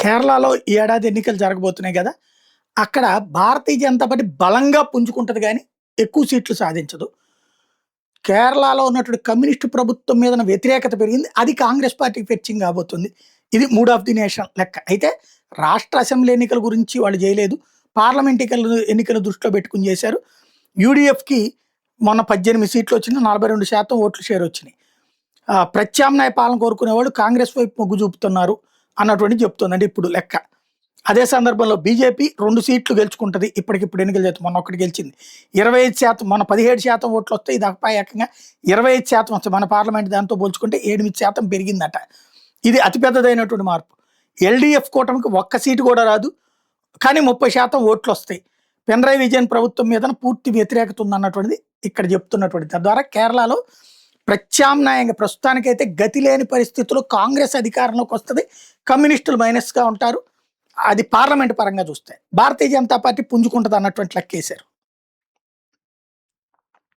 కేరళలో ఈ ఏడాది ఎన్నికలు జరగబోతున్నాయి గదా! అక్కడ భారతీయ జనతా పార్టీ బలంగా పుంజుకుంటది గానీ, ఎక్కువ సీట్లు సాధించదు. కేరళలో ఉన్నటువంటి కమ్యూనిస్టు ప్రభుత్వం మీదన వ్యతిరేకత పెరిగింది. అది కాంగ్రెస్ పార్టీకి ఫెచ్చింగ్ కాబోతుంది. ఇది మూడ్ ఆఫ్ ది నేషన్ లెక్క. అయితే రాష్ట్ర అసెంబ్లీ ఎన్నికల గురించి వాళ్ళు జేయలేదు. పార్లమెంట్ ఎన్నికలు దృష్టిలో పెట్టుకొని జేశారు. యూడీఎఫ్‌కి మొన్న 18 సీట్లొచ్చినాయి. 42% ఓట్ల షేరొచ్చినాయి. ప్రత్యామ్నాయ పాలన కోరుకునేవాళ్ళు కాంగ్రెస్ వైపు మొగ్గు చూపుతున్నారు అన్నటువంటిది చెప్తుంది. అంటే ఇప్పుడు లెక్క. అదే సందర్భంలో బీజేపీ 2 సీట్లు గెలుచుకుంటది. ఇప్పటికిప్పుడు ఎన్నికలు జరుగుతాయి. మొన్న ఒకటి గెలిచింది. 25% మొన్న 17% ఓట్లొస్తాయి. ఇది ఏకంగా 25% వస్తాయి. మన పార్లమెంట్ దాంతో పోల్చుకుంటే 8% పెరిగిందట. ఇది అతిపెద్దదైనటువంటి మార్పు. ఎల్‌డీఎఫ్ కూటమికి ఒక్క సీటు కూడా రాదు. కానీ 30% ఓట్లొస్తాయి. పినరయి విజయన్ ప్రభుత్వం మీదన పూర్తి వ్యతిరేకత ఉందన్నటువంటిది ఇక్కడ చెప్తున్నటువంటిది. తద్వారా కేరళలో ప్రత్యామ్నాయంగా ప్రస్తుతానికైతే గతి లేని పరిస్థితుల్లో కాంగ్రెస్ అధికారంలోకి వస్తది. కమ్యూనిస్టులు మైనస్‌గా ఉంటారు. అది పార్లమెంట్ పరంగా చూస్తే. భారతీయ జనతా పార్టీ పుంజుకుంటది అన్నటువంటి లెక్కేశారు.